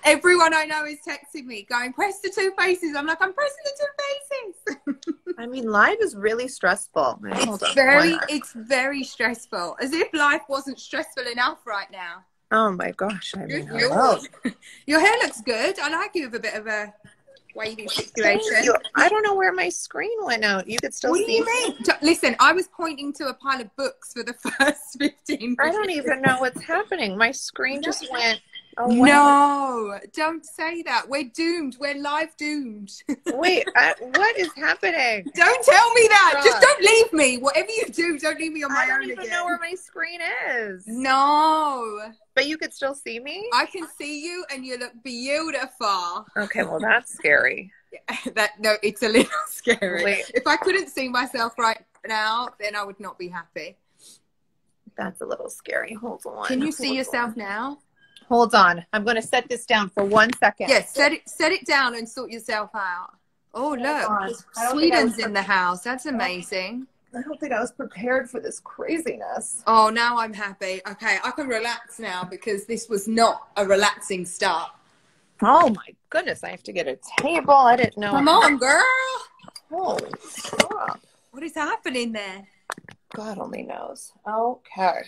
Everyone I know is texting me going, press the two faces. I'm like, I'm pressing the two faces. I mean, live is really stressful. It's very stressful. As if life wasn't stressful enough right now. Oh my gosh. I mean, your hair looks good. I like you with a bit of a wavy situation. I don't know where my screen went out. You could still see. What do you mean? Listen, I was pointing to a pile of books for the first 15 minutes. I don't even know what's happening. My screen just went away. No, don't say that. We're doomed. We're live doomed. Wait, what is happening? Don't tell me that. Just don't leave me. Whatever you do, don't leave me on my own again. I don't even know where my screen is. No. But you could still see me? I can see you and you look beautiful. Okay, well, that's scary. No, it's a little scary. Wait. If I couldn't see myself right now, then I would not be happy. That's a little scary. Hold on. Can you see yourself now? Hold on. I'm going to set this down for 1 second. Yes, set it down and sort yourself out. Oh, look. Sweden's in the house. That's amazing. I don't think I was prepared for this craziness. Oh, now I'm happy. Okay, I can relax now because this was not a relaxing start. Oh, my goodness. I have to get a table. I didn't know. Come on, girl. Holy stop. What is happening there? God only knows. Okay.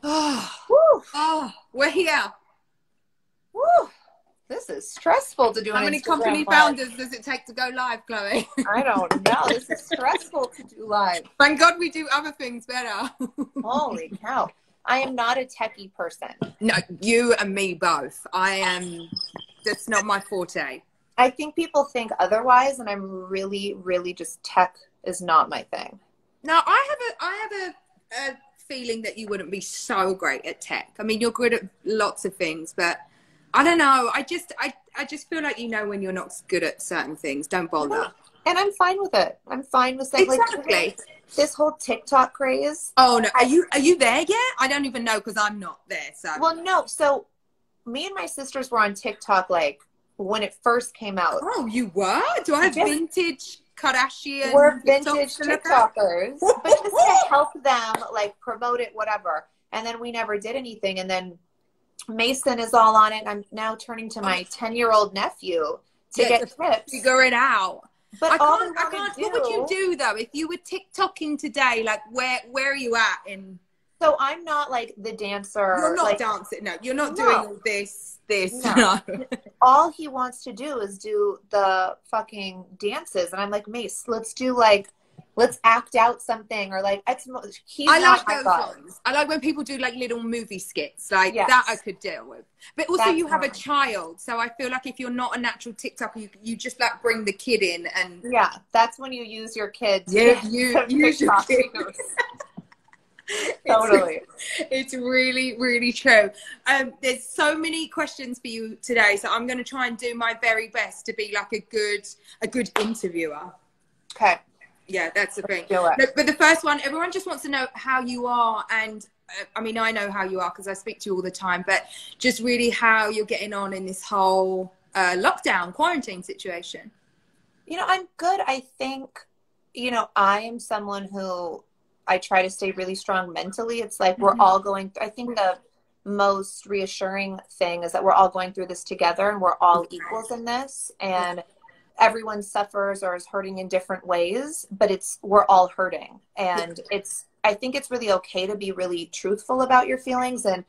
Oh, we're here. Woo. This is stressful to do. How many company founders does it take to go live, Khloe? I don't know. This is stressful to do live. Thank God we do other things better. Holy cow. I am not a techie person. No, you and me both. That's not my forte. I think people think otherwise, and I'm really, really just tech is not my thing. No, I have a feeling that you wouldn't be so great at tech. I mean, you're good at lots of things, but I don't know. I just feel like, when you're not good at certain things. Don't bother. And I'm fine with it. I'm fine with saying exactly. This whole TikTok craze. Oh no, are you there yet? I don't even know because I'm not there. So well, no. So me and my sisters were on TikTok when it first came out. Oh, you were? Do I have vintage Kardashian? We're vintage TikTokers, but just to help them promote it, whatever. And then we never did anything. And then Mason is all on it. I'm now turning to my 10-year-old nephew to get tips. Figure it out. But I can't. What would you do though if you were TikToking today? Where are you at in? So I'm not the dancer. You're not dancing. No, you're not doing all this. No. All he wants to do is do the fucking dances, and I'm like, Mace, let's do let's act out something, or he's I not like those ones. I like when people do little movie skits yes. that I could deal with. But also you have a child, so I feel like if you're not a natural TikToker, you just bring the kid in and that's when you use your kids. Yeah, you use your kids. Totally. It's really, really true. There's so many questions for you today, so I'm going to try and do my very best to be a good interviewer. Okay. Yeah, that's the thing. Do it. But the first one, everyone just wants to know how you are, and I mean, I know how you are because I speak to you all the time, but just really how you're getting on in this whole lockdown, quarantine situation. I'm good. I think, I am someone who I try to stay really strong mentally. It's we're all going, I think the most reassuring thing is that we're all going through this together and we're all equals in this, and everyone suffers or is hurting in different ways, but we're all hurting. And I think it's really okay to be really truthful about your feelings, and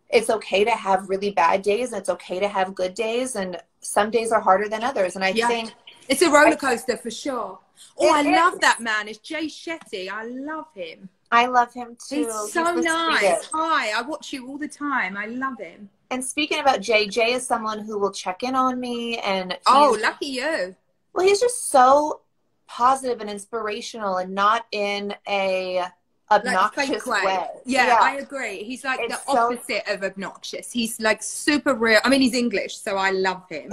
it's okay to have really bad days, and it's okay to have good days, and some days are harder than others. And I think it's a roller coaster for sure. Oh, I love that man. It's Jay Shetty. I love him. I love him too. He's so nice. Hi, I watch you all the time. I love him. And speaking about Jay is someone who will check in on me, and lucky you. Well, he's just so positive and inspirational, and not in a obnoxious way. Yeah, I agree. He's the opposite of obnoxious. He's super real. I mean, he's English, so I love him.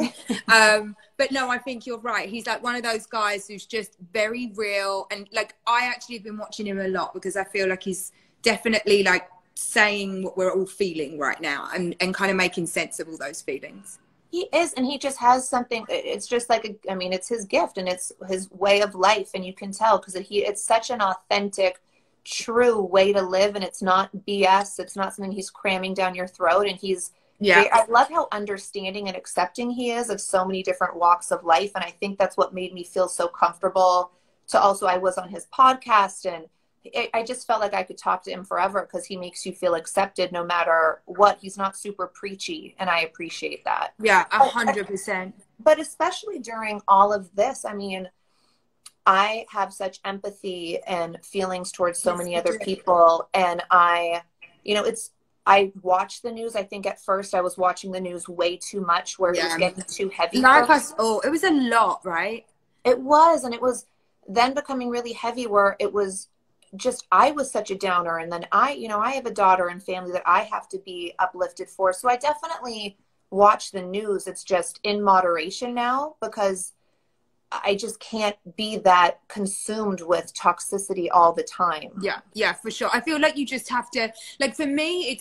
But no, I think you're right. He's one of those guys who's just very real. And I actually have been watching him a lot because I feel like he's definitely saying what we're all feeling right now, and kind of making sense of all those feelings. He is, and he just has something. It's just it's his gift, and it's his way of life, and you can tell because it's such an authentic, true way to live, and it's not BS. It's not something he's cramming down your throat, and he's Yeah. I love how understanding and accepting he is of so many different walks of life. And I think that's what made me feel so comfortable to also, I was on his podcast, and I just felt like I could talk to him forever because he makes you feel accepted no matter what. He's not super preachy, and I appreciate that. Yeah, 100%. But especially during all of this, I mean, I have such empathy and feelings towards so many other people. And I watch the news. I think at first I was watching the news way too much, where it was getting too heavy. Like us all. It was a lot, right? It was. And it was then becoming really heavy, where it was just, I was such a downer. And then I have a daughter and family that I have to be uplifted for. So I definitely watch the news. It's just in moderation now, because I just can't be that consumed with toxicity all the time. Yeah, for sure. I feel like you just have to, like, for me,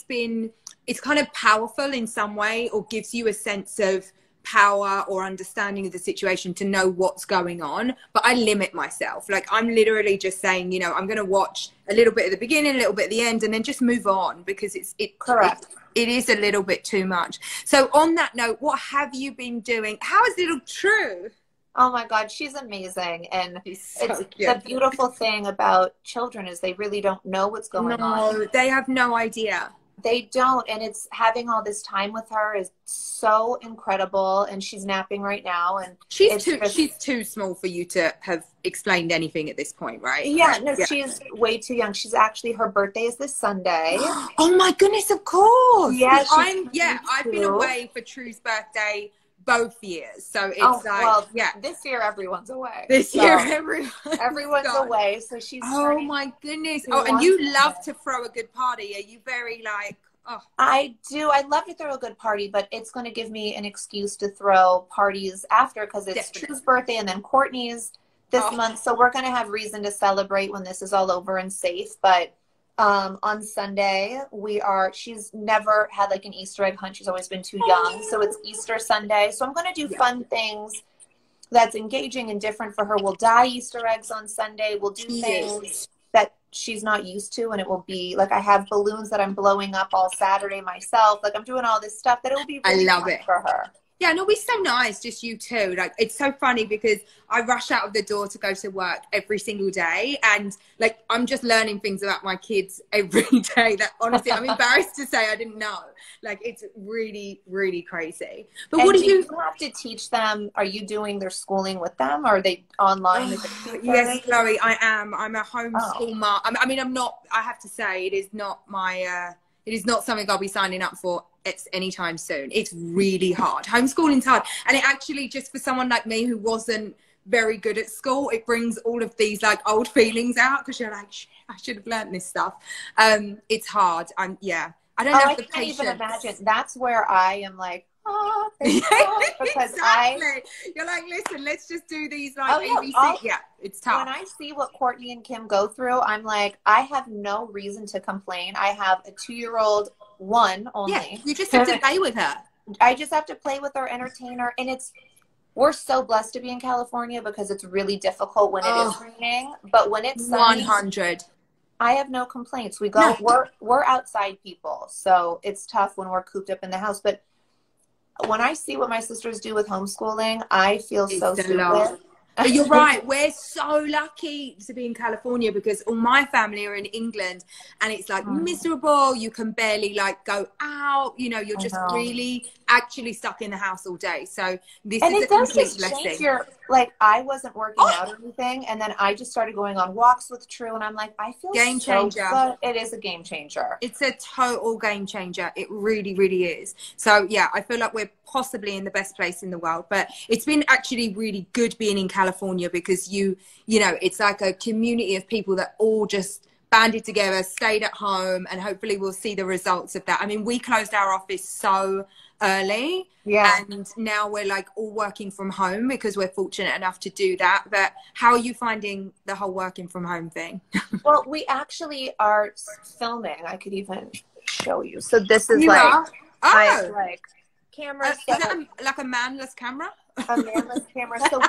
it's kind of powerful in some way, or gives you a sense of power or understanding of the situation to know what's going on. But I limit myself. Like, I'm literally just saying, I'm going to watch a little bit at the beginning, a little bit at the end, and then just move on, because correct. It is a little bit too much. So on that note, what have you been doing? How is little True? Oh my God, she's amazing. And So it's cute. the beautiful thing about children is they really don't know what's going on. No, they have no idea. They don't. And it's having all this time with her is so incredible. And she's napping right now. And she's too small for you to have explained anything at this point, right? Yeah, no, she's way too young. She's actually, her birthday is this Sunday. Oh my goodness, of course. Yeah, I've been away for True's birthday both years, so it's this year everyone's away. Everyone's away, so she's my goodness. And you love to throw a good party. Are you very like I do. I love to throw a good party, but it's going to give me an excuse to throw parties after, because it's True's birthday and then Courtney's this month, so we're going to have reason to celebrate when this is all over and safe. But on Sunday she's never had like an Easter egg hunt. She's always been too young. So it's Easter Sunday. So I'm going to do fun things that's engaging and different for her. We'll dye Easter eggs on Sunday. We'll do things that she's not used to. And it will be like, I have balloons that I'm blowing up all Saturday myself. Like, I'm doing all this stuff that it will be really fun for her. Yeah, and it'll be so nice, just you two. Like, it's so funny because I rush out of the door to go to work every single day, and like, I'm just learning things about my kids every day that honestly I'm embarrassed to say I didn't know. Like, it's really, really crazy. But and what do you have to teach them? Are you doing their schooling with them, or are they online? Yes, Chloe, I am. I'm a homeschool mom. I mean, I'm not, I have to say, it is not something I'll be signing up for anytime soon. It's really hard. Homeschooling's hard. And it actually, just for someone like me who wasn't very good at school, it brings all of these like old feelings out, because you're like, shit, I should have learned this stuff. It's hard. I don't have the patience. I can't even imagine. That's where I am like, thank God, because exactly. You're like, listen, let's just do these like ABC. It's tough. When I see what Courtney and Kim go through, I'm like, I have no reason to complain. I have a 2-year-old, one only. Yeah, you just have to play with her. I just have to play with her, entertain her, and we're so blessed to be in California, because it's really difficult when it is raining, but when it's sunny, 100. I have no complaints. We go, we're outside people, so it's tough when we're cooped up in the house. But when I see what my sisters do with homeschooling, I feel so stupid. But you're right. We're so lucky to be in California, because all my family are in England, and it's like miserable. You can barely like go out. You're just really actually stuck in the house all day. So this is a complete blessing. Like, I wasn't working out or anything, and then I just started going on walks with True, and I'm like, I feel game changer. So good. It is a game changer. It's a total game changer. It really, really is. So yeah, I feel like we're possibly in the best place in the world. But it's been actually really good being in California, because it's like a community of people that all just banded together, stayed at home, and hopefully we'll see the results of that. I mean, we closed our office so early, and now we're like all working from home, because we're fortunate enough to do that. But how are you finding the whole working from home thing? Well, we actually are filming. I could even show you. So this is like cameras. Is that like a manless camera? A manless camera. So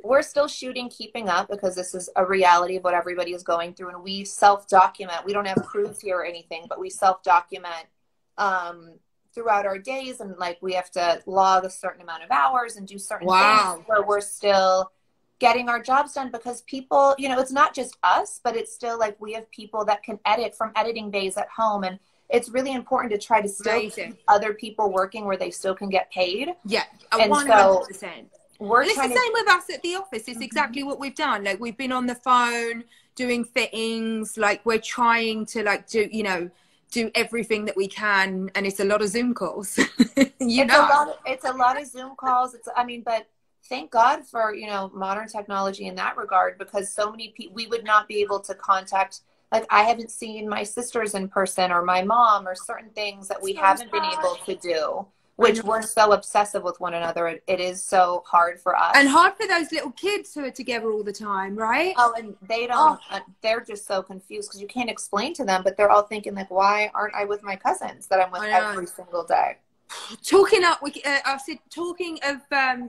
we're still shooting Keeping Up, because this is a reality of what everybody is going through, and we self-document. We don't have crews here or anything, but we self-document throughout our days, and like we have to log a certain amount of hours and do certain things where we're still getting our jobs done, because people, you know, it's not just us, but it's still like we have people that can edit from editing days at home, and it's really important to try to still keep other people working where they still can get paid. Yeah, and 100%. So and it's the same with us at the office. It's exactly what we've done. Like, we've been on the phone doing fittings. Like, we're trying to like do everything that we can, and it's a lot of Zoom calls. It's a lot of Zoom calls. But thank God for, you know, modern technology in that regard, because so many people, we would not be able to contact, like I haven't seen my sisters in person or my mom, or certain things that we haven't been able to do, which we're so obsessive with one another. It is so hard for us. And hard for those little kids who are together all the time, right? Oh, and they don't, they're just so confused because you can't explain to them, but they're all thinking like, why aren't I with my cousins that I'm with every single day? Talking of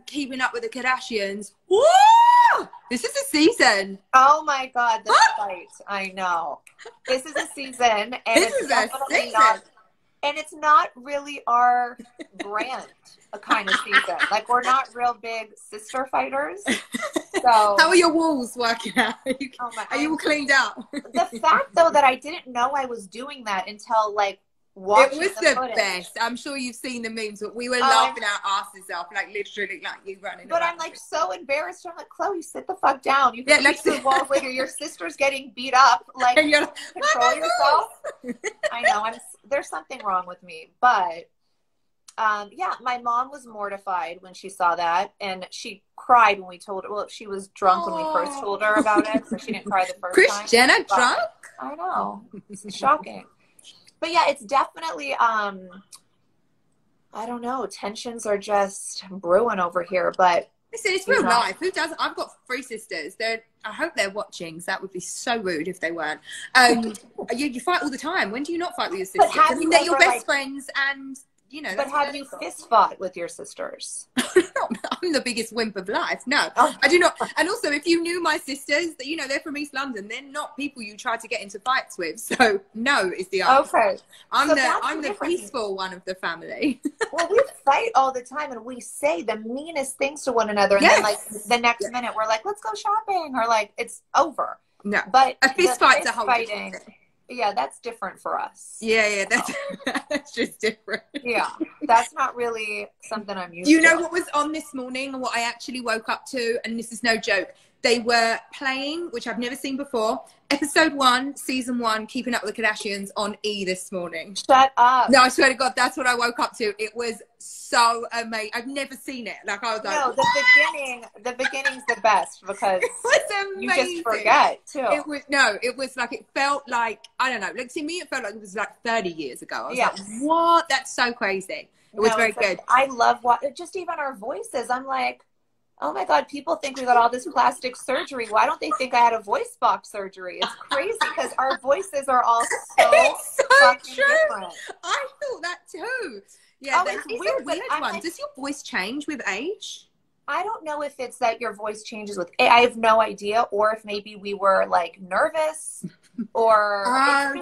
keeping up with the Kardashians. Woo! This is a season. Oh my God, the fight! I know. This is a season, and it's definitely not. And it's not really our brand, a kind of season. Like, we're not real big sister fighters. So how are your walls working out? Are you all cleaned out? The fact, though, that I didn't know I was doing that until like. It was the best. I'm sure you've seen the memes, but we were laughing our asses off, like literally, like you running. But I'm like so embarrassed. I'm like, Khloe, sit the fuck down. You can keep the walls later. Your sister's getting beat up. Like, control yourself. I know. There's something wrong with me, but yeah, my mom was mortified when she saw that, and she cried when we told her. Well, she was drunk when we first told her about it, so she didn't cry the first time. Kris Jenner drunk? I know. It's shocking. But yeah, it's definitely, I don't know, tensions are just brewing over here, but. Listen, it's real life. Who doesn't? I've got 3 sisters. I hope they're watching, so that would be so rude if they weren't. You fight all the time. When do you not fight with your sisters? I mean, they're your best friends, and, you know. But have you fist fought with your sisters? I'm the biggest wimp of life. No, I do not. And also, if you knew my sisters, you know, they're from East London. They're not people you try to get into fights with. So no is the answer. Okay. I'm the peaceful one of the family. Well, we fight all the time, and we say the meanest things to one another. And then, like, the next minute, we're like, let's go shopping, or like, it's over. No, but a fist fight's a whole different thing. Yeah, that's different for us. Yeah, that's just different. Yeah, that's not really something I'm used to. You know what was on this morning and what I actually woke up to? And this is no joke. They were playing, which I've never seen before, episode 1, season 1, Keeping Up with the Kardashians on E this morning. Shut up. No, I swear to God, that's what I woke up to. It was so amazing. I've never seen it. Like, I was like, no, the beginning's the best, because it was amazing. You just forget too. It was like, it felt like, I don't know, like to me it felt like it was like 30 years ago. I was like, what? That's so crazy. It was very good. I love just even our voices. I'm like, oh my God, people think we got all this plastic surgery. Why don't they think I had a voice box surgery? It's crazy, because our voices are all so fucking different. I thought that too. Yeah, that's a weird one. Like, does your voice change with age? I don't know if it's that your voice changes with age. I have no idea, or if maybe we were like nervous, or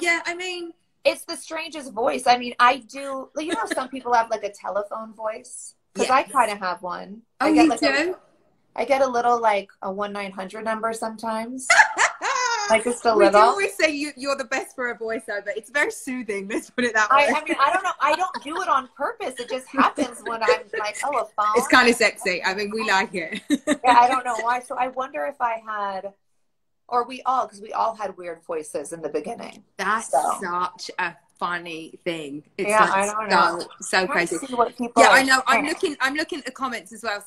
yeah, I mean, it's the strangest voice. I mean, I do, you know, some people have like a telephone voice, because I kind of have one. Oh, you do? I get a little like a 1-900 number sometimes. Like just a little. We always say you're the best for a voiceover. It's very soothing. Let's put it that way. I mean, I don't know. I don't do it on purpose. It just happens when I'm like, oh, a phone. It's kind of sexy. I mean, we like it. Yeah, I don't know why. So I wonder if I had, or because we all had weird voices in the beginning. That's such a funny thing. It's I don't know. So crazy. I know. I'm looking at the comments as well.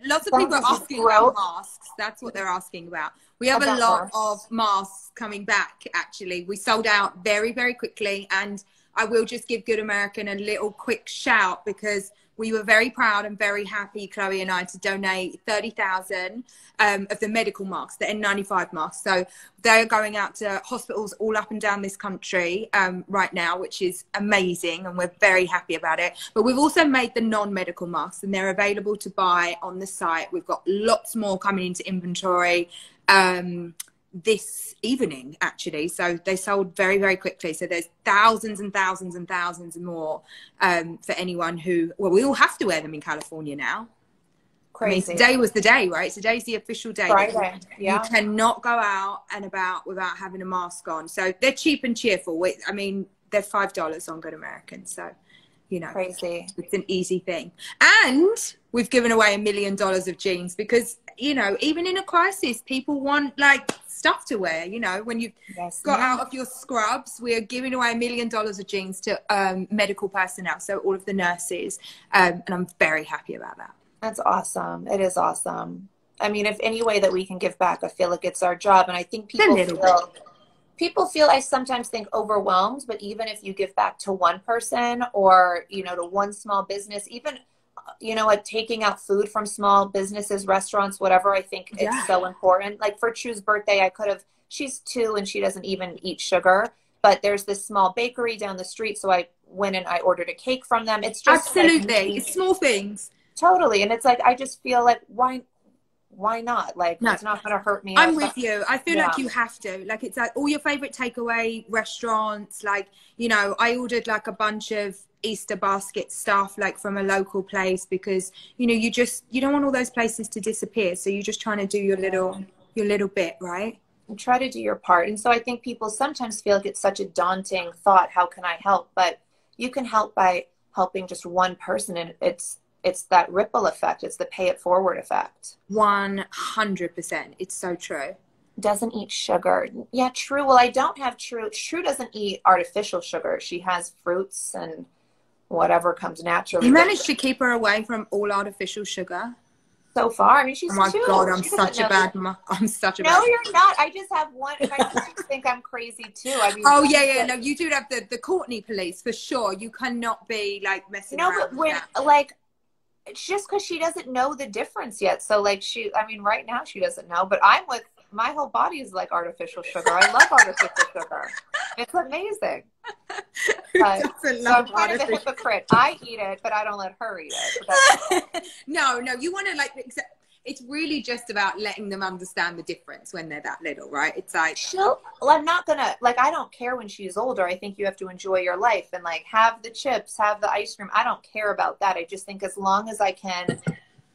Lots of people are asking about masks. That's what they're asking about. We have a lot of masks coming back, actually. We sold out very, very quickly. And I will just give Good American a little quick shout, because we were very proud and very happy, Khloe and I, to donate 30,000 of the medical masks, the N95 masks. So they're going out to hospitals all up and down this country right now, which is amazing. And we're very happy about it. But we've also made the non-medical masks, and they're available to buy on the site. We've got lots more coming into inventory. this evening, actually. So they sold very, very quickly. So there's thousands and thousands and thousands more for anyone who, well, we all have to wear them in California now. Crazy. I mean, today was the day, right? Today's the official day. Friday. You cannot go out and about without having a mask on. So they're cheap and cheerful. I mean, they're $5 on Good American. So, you know, crazy. It's an easy thing. And we've given away $1 million of jeans because, you know, even in a crisis, people want like stuff to wear. You know, when you've got out of your scrubs, we're giving away $1 million of jeans to medical personnel. So all of the nurses. And I'm very happy about that. That's awesome. It is awesome. I mean, if any way that we can give back, I feel like it's our job. And I think people feel, I sometimes think, overwhelmed, but even if you give back to one person or, you know, to one small business, even, you know, like taking out food from small businesses, restaurants, whatever, I think it's so important. Like for True's birthday, she's 2 and she doesn't even eat sugar, but there's this small bakery down the street. So I went and I ordered a cake from them. It's just absolutely, it's small things. Totally. And it's like, I just feel like, why not? Like, no, it's not going to hurt me. I'm with you. I feel like you have to. Like, it's like all your favorite takeaway restaurants. Like, you know, I ordered like a bunch of Easter basket stuff, like from a local place, because, you know, you don't want all those places to disappear. So you're just trying to do your little bit, right? And try to do your part. And so I think people sometimes feel like it's such a daunting thought. How can I help? But you can help by helping just one person. And it's that ripple effect. It's the pay it forward effect. 100%. It's so true. Doesn't eat sugar. Yeah, True. Well, I don't have True. True doesn't eat artificial sugar. She has fruits and whatever comes naturally. You managed to keep her away from all artificial sugar? So far. I mean, she's 2. Oh my God, I'm such a bad mom. No, you're not. I just have one. My sisters think I'm crazy too. I mean, oh yeah. No, you do have the Courtney police for sure. You cannot be like messing around. No, but when like, it's just because she doesn't know the difference yet. So like I mean, right now she doesn't know, but my whole body is like artificial sugar. I love artificial sugar. It's amazing. But, so I'm kind of a hypocrite. I eat it, but I don't let her eat it. No, you want to like, it's really just about letting them understand the difference when they're that little, right? It's like, I'm not gonna, like, I don't care when she's older. I think you have to enjoy your life and like have the chips, have the ice cream. I don't care about that. I just think as long as I can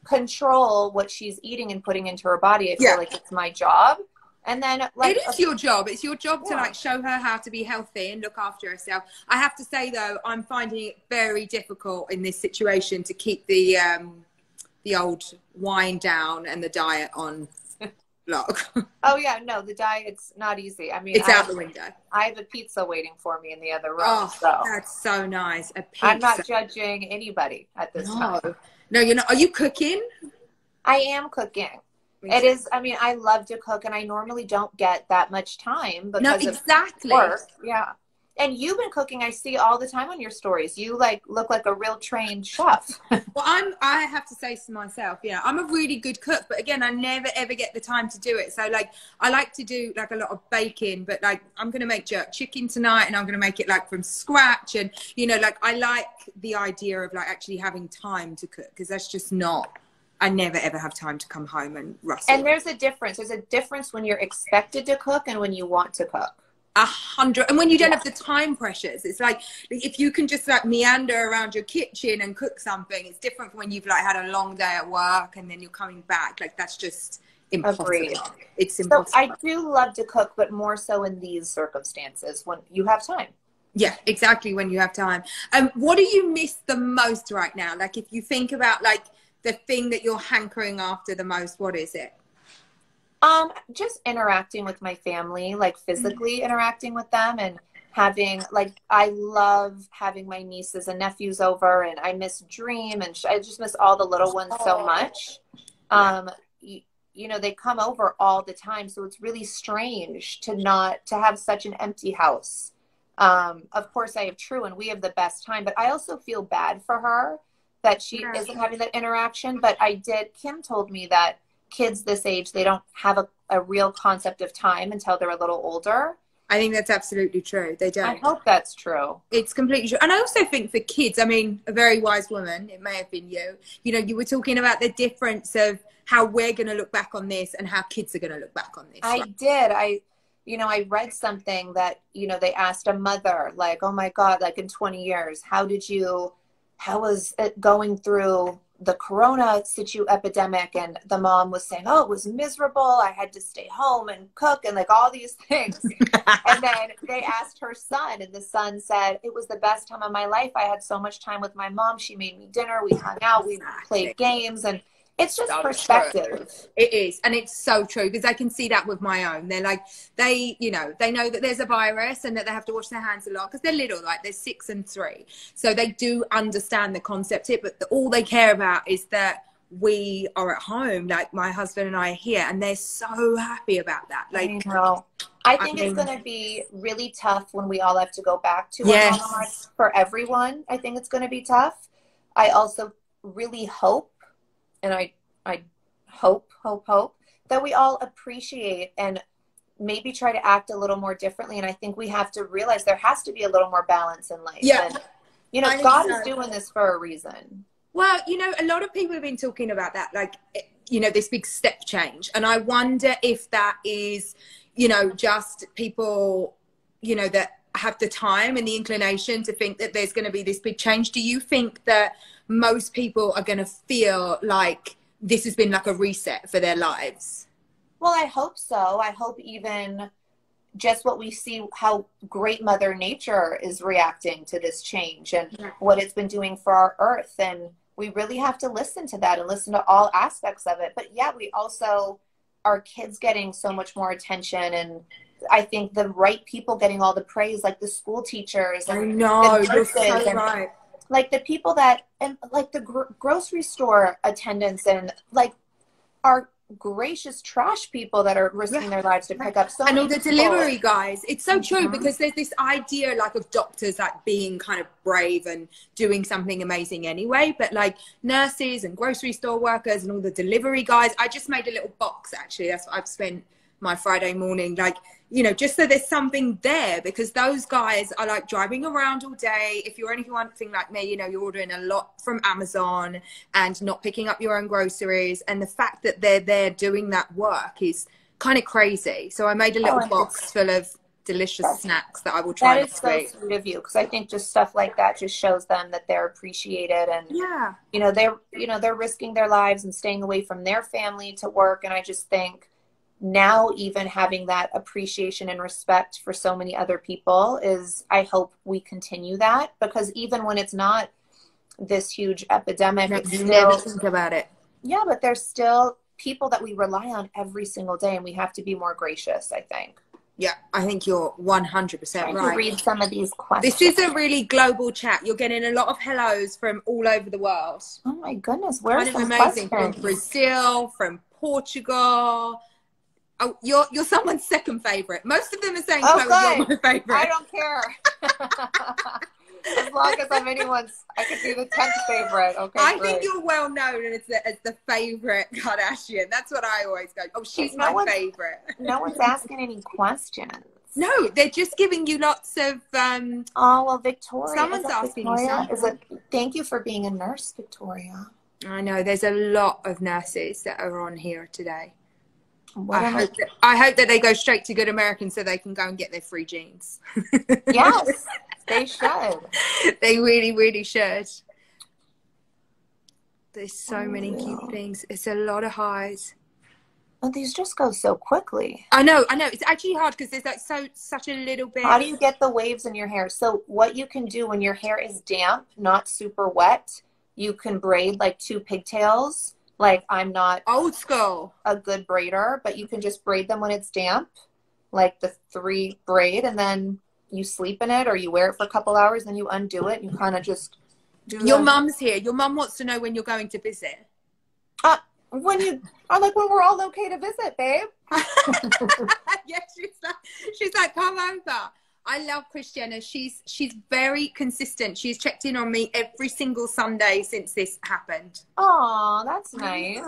control what she's eating and putting into her body, I feel like it's my job. And then like, it is your job. It's your job to like show her how to be healthy and look after herself. I have to say though, I'm finding it very difficult in this situation to keep the old wine down and the diet on lock. Oh yeah, no, the diet's not easy. I mean, it's out the window. I have a pizza waiting for me in the other room. Oh, so that's so nice. A pizza. I'm not judging anybody at this time. No, you're not. Are you cooking? I am cooking. It is. I mean, I love to cook, and I normally don't get that much time because of work. Yeah. And you've been cooking, I see all the time on your stories. You like look like a real trained chef. Well, I have to say to myself, yeah, I'm a really good cook, but again, I never ever get the time to do it. So like, I like to do like a lot of baking, but like, I'm going to make jerk chicken tonight and I'm going to make it like from scratch. And, you know, like I like the idea of like actually having time to cook because that's just not, I never ever have time to come home and rustle. And there's a difference. There's a difference when you're expected to cook and when you want to cook. 100. And when you don't have the time pressures, it's like if you can just like meander around your kitchen and cook something, it's different from when you've like had a long day at work and then you're coming back. Like that's just impossible. Agreed. It's impossible. So I do love to cook, but more so in these circumstances when you have time. Yeah, exactly. When you have time. What do you miss the most right now? Like if you think about like the thing that you're hankering after the most, what is it? Just interacting with my family, like physically interacting with them and having, like, I love having my nieces and nephews over and I miss Dream and I just miss all the little ones so much. You know, they come over all the time. So it's really strange to have such an empty house. Of course I have True and we have the best time, but I also feel bad for her that she isn't having that interaction. But Kim told me that kids this age, they don't have a real concept of time until they're a little older. I think that's absolutely true. They don't. I hope that's true. It's completely true. And I also think for kids, I mean, a very wise woman, it may have been you, you know, you were talking about the difference of how we're going to look back on this and how kids are going to look back on this. I did. I read something that, you know, they asked a mother, like, oh my God, like in 20 years, how was it going through the corona epidemic? And the mom was saying, oh, it was miserable. I had to stay home and cook and like all these things. And then they asked her son, and the son said, it was the best time of my life. I had so much time with my mom. She made me dinner. We hung out. We played games. And it's just perspective. True. It is. And it's so true, because I can see that with my own. They're like, they know that there's a virus and that they have to wash their hands a lot because they're little, like they're 6 and 3. So they do understand the concept of it, but all they care about is that we are at home, like my husband and I are here, and they're so happy about that. Like, I think it's going to be really tough when we all have to go back to our normal lives for everyone. I think it's going to be tough. I also really hope, and I hope that we all appreciate and maybe try to act a little more differently. And I think we have to realize there has to be a little more balance in life. Yeah. And, you know, God is doing this for a reason. Well, you know, a lot of people have been talking about that, like, you know, this big step change. And I wonder if that is, you know, just people, you know, that have the time and the inclination to think that there's going to be this big change. Do you think that most people are going to feel like this has been like a reset for their lives? Well, I hope so. I hope even just what we see, how great Mother Nature is reacting to this change and what it's been doing for our earth. And we really have to listen to that and listen to all aspects of it. But yeah, we also, our kids getting so much more attention, and I think the right people getting all the praise, like the school teachers. And I know, you're so right. Like the people that, and like the grocery store attendants, and like our gracious trash people that are risking their lives to pick up so and many all the people. Delivery guys. It's so true, because there's this idea like of doctors like being kind of brave and doing something amazing anyway, but like nurses and grocery store workers and all the delivery guys. I just made a little box, actually. That's what I've spent my Friday morning, like, you know, just so there's something there, because those guys are like driving around all day. If you're anything like me, you know, you're ordering a lot from Amazon and not picking up your own groceries. And the fact that they're there doing that work is kind of crazy. So I made a little box full of delicious snacks that I will try next week. That is so sweet of you, because I think just stuff like that just shows them that they're appreciated, and you know, they're risking their lives and staying away from their family to work. And I just think now even having that appreciation and respect for so many other people is, I hope we continue that, because even when it's not this huge epidemic, you never think about it. Yeah, but there's still people that we rely on every single day, and we have to be more gracious, I think. Yeah, I think you're 100% right. Read some of these questions. This is a really global chat. You're getting a lot of hellos from all over the world. Oh my goodness, where's some amazing questions? From Brazil, from Portugal. Oh, you're someone's second favorite. Most of them are saying, Khloe, you're my favorite. I don't care. As long as I'm anyone's, I could be the 10th favorite. Okay. I think you're well known as the favorite Kardashian. That's what I always go. Oh, she's my favorite. No one's asking any questions. No, they're just giving you lots of. Oh well, Victoria. Someone's asking you something. Thank you for being a nurse, Victoria. I know there's a lot of nurses that are on here today. I hope that they go straight to Good American so they can go and get their free jeans. Yes, they should. They really, really should. There's so many cute things. It's a lot of highs. Oh, these just go so quickly. I know. It's actually hard because there's like such a little bit. How do you get the waves in your hair? So what you can do when your hair is damp, not super wet, you can braid like 2 pigtails. Like, I'm not old school, a good braider, but you can just braid them when it's damp, like the 3 braid, and then you sleep in it or you wear it for a couple hours, then you undo it and you kind of just do Your mum's here. Your mum wants to know when you're going to visit. When we're all okay to visit, babe. Yeah, she's like, come over. I love Christiana. She's very consistent. She's checked in on me every single Sunday since this happened. Oh, that's nice.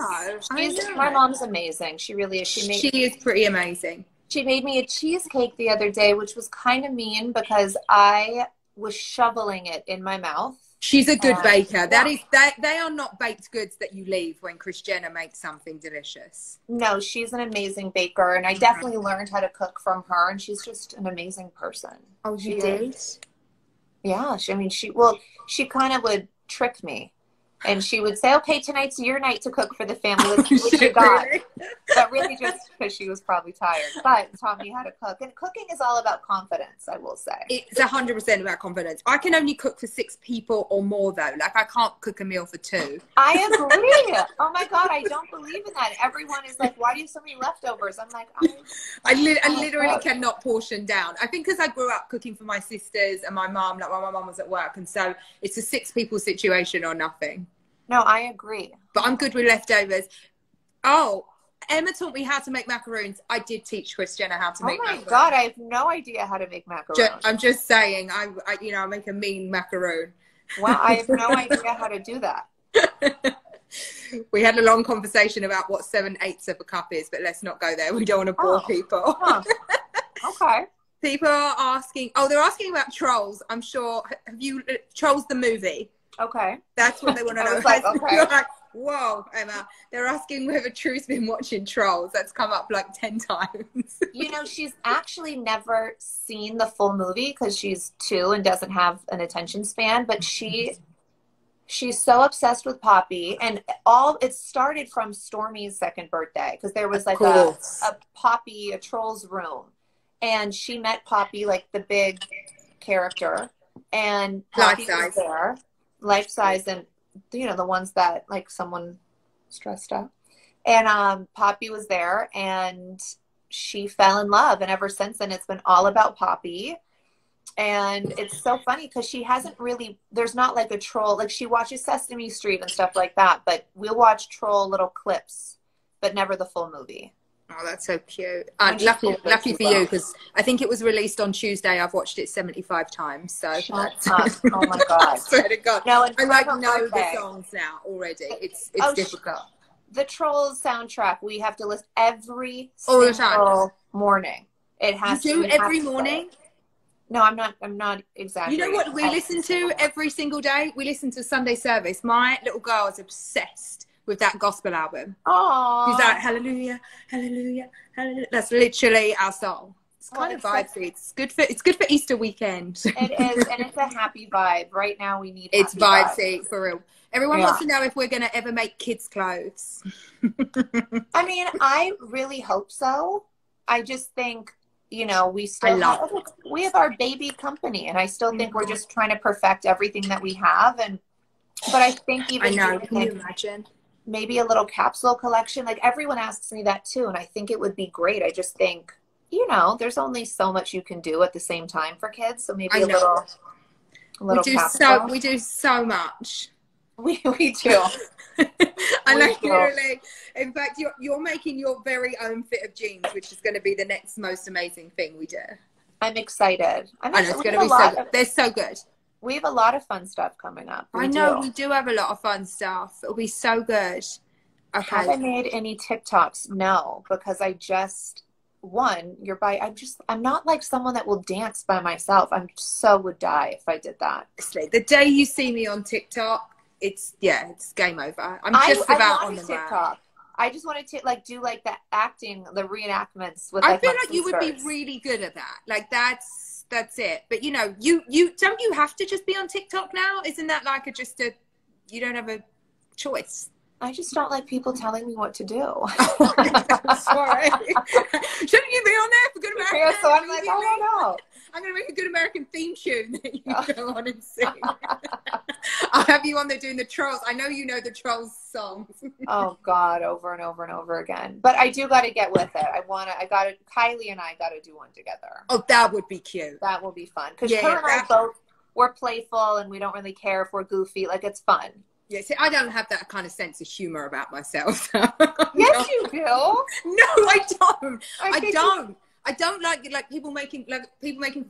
My mom's amazing. She really is. She is pretty amazing. She made me a cheesecake the other day, which was kind of mean because I was shoveling it in my mouth. She's a good baker. They are not baked goods that you leave when Kris Jenner makes something delicious. No, she's an amazing baker, and I definitely learned how to cook from her, and she's just an amazing person. Oh, you did? Yeah, she kind of would trick me. And she would say, okay, tonight's your night to cook for the family. Let's see what you got. Really? But really just because she was probably tired. But taught me how to cook. And cooking is all about confidence, I will say. It's 100% about confidence. I can only cook for 6 people or more, though. Like, I can't cook a meal for 2. I agree. Oh, my God. I don't believe in that. Everyone is like, why do you have so many leftovers? I'm like, I literally cannot portion down. I think because I grew up cooking for my sisters and my mom, like when my mom was at work. And so it's a 6 people situation or nothing. No, I agree. But I'm good with leftovers. Oh, Emma taught me how to make macaroons. I did teach Kris Jenner how to make macaroons. Oh my God, I have no idea how to make macaroons. I'm just saying, I make a mean macaroon. Wow, I have no idea how to do that. We had a long conversation about what 7/8 of a cup is, but let's not go there. We don't want to bore people. Huh. Okay. People are asking, they're asking about Trolls. I'm sure, have you, Trolls the movie? Okay. That's what they want to know. Like, okay. You're like, whoa, Emma. They're asking whether True's been watching Trolls. That's come up like 10 times. She's actually never seen the full movie because she's 2 and doesn't have an attention span. But she's so obsessed with Poppy. And it started from Stormy's 2nd birthday because there was like a Poppy, a Trolls room. And she met Poppy, like the big character. And Poppy was there. Life size, and the ones that like someone stressed out, and Poppy was there, and she fell in love, and ever since then it's been all about Poppy. And it's so funny because she hasn't really, there's not like a troll, like she watches Sesame Street and stuff like that, but we'll watch troll little clips, but never the full movie. Oh, that's so cute. Lucky for you, because I think it was released on Tuesday. I've watched it 75 times. So Shut up. Oh my God. I swear to God. No, I like know the songs now already. It's difficult. The Trolls soundtrack, we have to list every single morning. It has to every morning. No, I'm not exaggerating. You know what we listen to every single day? We listen to Sunday service. My little girl is obsessed with that gospel album. Oh, she's like, hallelujah, hallelujah, hallelujah. That's literally our song. It's kind of vibey. It's good for Easter weekend. It is, and it's a happy vibe. Right now we need it's vibey for real. Everyone wants to know if we're gonna ever make kids' clothes. I mean, I really hope so. I just think, we still have our baby company, and I still think we're just trying to perfect everything that we have. But I think even can you imagine? Maybe a little capsule collection. Like everyone asks me that too. And I think it would be great. I just think, there's only so much you can do at the same time for kids. So maybe a little capsule. We do so much. We do. And literally, in fact, you're making your very own fit of jeans, which is going to be the next most amazing thing we do. I'm excited. I know it's going to be so good. They're so good. We have a lot of fun stuff coming up. We do have a lot of fun stuff. It'll be so good. Okay. Have I made any TikToks? No, because I just I'm not like someone that will dance by myself. Would die if I did that. The day you see me on TikTok, it's game over. I'm just about on the TikTok. I just wanted to do like the acting, the reenactments with. I feel like you would be really good at that. Like that's it. But you don't you have to just be on TikTok now? Isn't that like you don't have a choice? I just don't like people telling me what to do. Sorry. Shouldn't you be on there for Good American? Yeah, so I'm like, no. I'm going to make a Good American theme tune that you go on and sing. I'll have you on there doing the Trolls. I know you know the Trolls songs. Oh God, over and over and over again. But I do got to get with it. Kylie and I got to do one together. Oh, that would be cute. That will be fun. Because her and I both, we're playful and we don't really care if we're goofy. Like, it's fun. Yeah, see, I don't have that kind of sense of humor about myself. Yes, you do. No, I don't. I don't like people making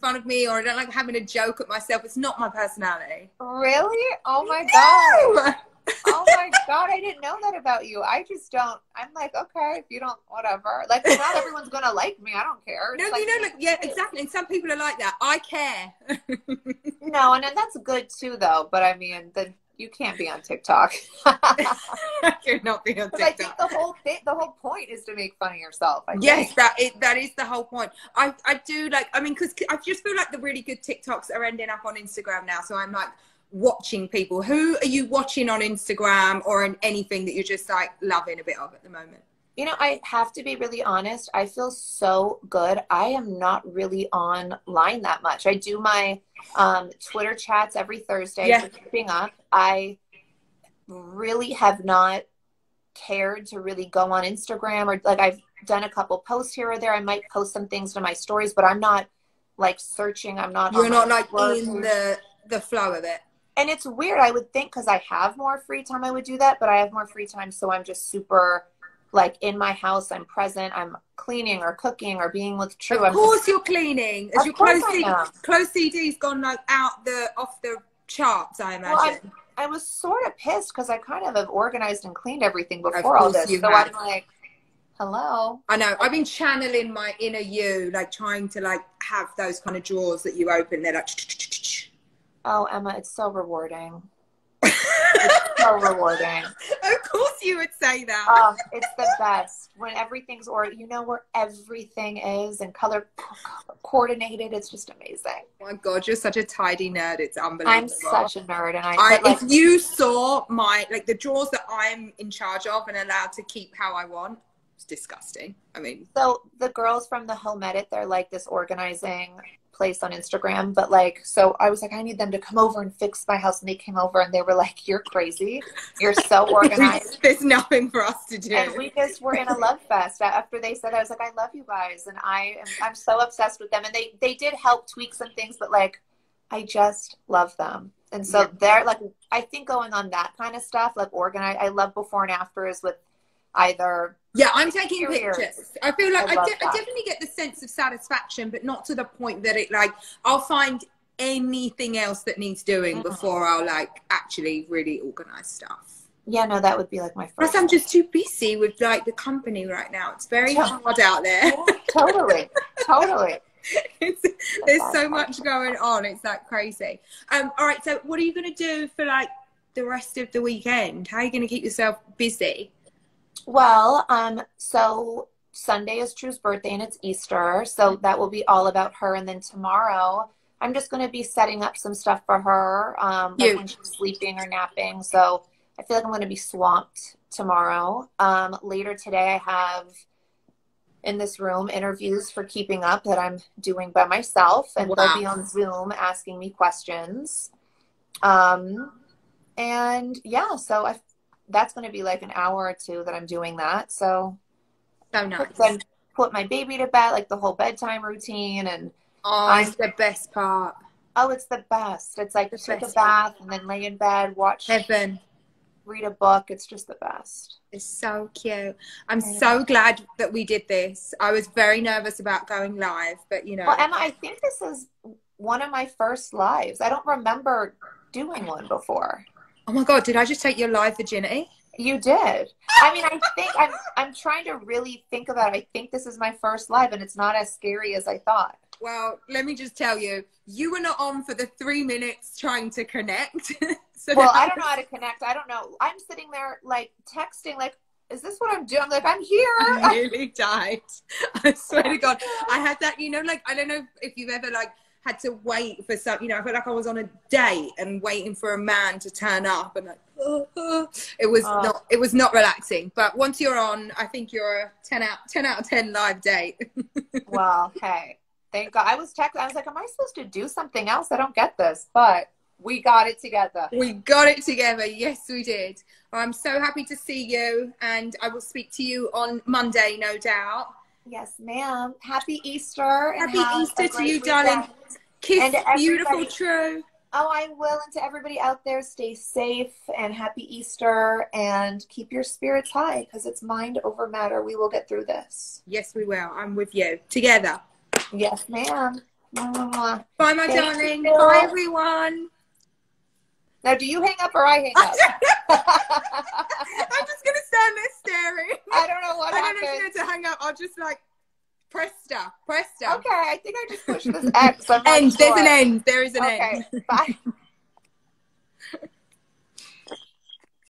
fun of me, or I don't like having a joke at myself. It's not my personality. Really? Oh my God. Oh my God, I didn't know that about you. I just don't. I'm like, okay, if you don't, whatever. Like, not everyone's gonna like me. I don't care. It's No, like, you know, like, yeah, exactly. And some people are like that. I care. No, and then that's good too, though. But I mean, then you can't be on TikTok. I cannot be on TikTok. I think the whole point is to make fun of yourself. Yes, that is the whole point. I do like. I mean, because I just feel like the really good TikToks are ending up on Instagram now. So I'm like watching people. Who are you watching on Instagram or in anything that you're just like loving a bit of at the moment? You know, I have to be really honest. I feel so good. I am not really online that much. I do my Twitter chats every Thursday for keeping up. I really have not cared to really go on Instagram, or like I've done a couple posts here or there. I might post some things to my stories, but I'm not like searching. I'm not. You're not like in the flow of it. And it's weird. I would think because I have more free time, I would do that, but I have more free time, so I'm just super. Like in my house, I'm present. I'm cleaning or cooking or being with True. Of course, you're cleaning. As your clothes CD's gone like off the charts, I imagine. Well, I was sort of pissed because I kind of have organized and cleaned everything before all this. So I'm like, hello. I know. I've been channeling my inner you, like trying to like have those kind of drawers that you open. They're like. Oh, Emma, it's so rewarding. It's so rewarding. Of course you would say that. Oh, it's the best when everything's where everything is and color coordinated. It's just amazing. Oh my God, you're such a tidy nerd. It's unbelievable. I'm such a nerd, and if you saw the drawers that I'm in charge of and allowed to keep how I want, it's disgusting. I mean, so the girls from the Home Edit, they're like this organizing place on Instagram, but like, so I was like, I need them to come over and fix my house, and they came over and they were like, you're crazy, you're so organized. There's nothing for us to do. And we just were in a love fest. After they said, I was like, I love you guys, and I'm so obsessed with them, and they did help tweak some things, but like I just love them. And so they're like, I think going on that kind of stuff, like organize, I love before and afters with either. Yeah, I'm taking pictures. I feel like I definitely get the sense of satisfaction, but not to the point that it like, I'll find anything else that needs doing before I'll like actually really organize stuff. Yeah, no, that would be like my first. Plus, I'm just too busy with like the company right now. It's very hard out there. Yeah, totally. There's so much going on. It's like crazy. All right. So what are you going to do for like the rest of the weekend? How are you going to keep yourself busy? Well, so Sunday is True's birthday and it's Easter. So that will be all about her. And then tomorrow I'm just going to be setting up some stuff for her, like when she's sleeping or napping. So I feel like I'm going to be swamped tomorrow. Later today, I have in this room interviews for Keeping Up that I'm doing by myself, and they'll be on Zoom asking me questions. And yeah, so that's going to be like an hour or two that I'm doing that. So nice. Then put my baby to bed, like the whole bedtime routine, and it's the best part. Oh, it's the best. It's like take a bath and then lay in bed, watch Heaven. Read a book. It's just the best. It's so cute. I'm so glad that we did this. I was very nervous about going live, but you know. Well, Emma, I think this is one of my first lives. I don't remember doing one before. Oh my God, did I just take your live virginity? You did. I mean, I think I'm trying to really think about it. I think this is my first live, and it's not as scary as I thought. Well, let me just tell you, you were not on for the 3 minutes trying to connect. Well, I don't know how to connect. I don't know. I'm sitting there like texting, like, is this what I'm doing? I'm like, I'm here. I nearly died. I swear to God. I had that, you know, like, I don't know if you've ever like had to wait for some, you know, I felt like I was on a date and waiting for a man to turn up, and like, it was not relaxing. But once you're on, I think you're a 10 out of 10 live date. Well, hey, thank God. I was like, am I supposed to do something else? I don't get this, but we got it together. We got it together. Yes, we did. I'm so happy to see you, and I will speak to you on Monday, no doubt. Yes, ma'am. Happy Easter. Happy Easter to you, darling. Kiss beautiful True. Oh, I will. And to everybody out there, stay safe and happy Easter, and keep your spirits high, because it's mind over matter. We will get through this. Yes, we will. I'm with you. Together. Yes, ma'am. Bye, my darling. Bye, everyone. Now, do you hang up or I hang up? I'm just sorry. I don't know what I happened. don't know if you had to hang up. I'll just like press stuff. Okay, I think I just pushed this X. I'm not end. sure. There's an end. There is an end. Okay, bye.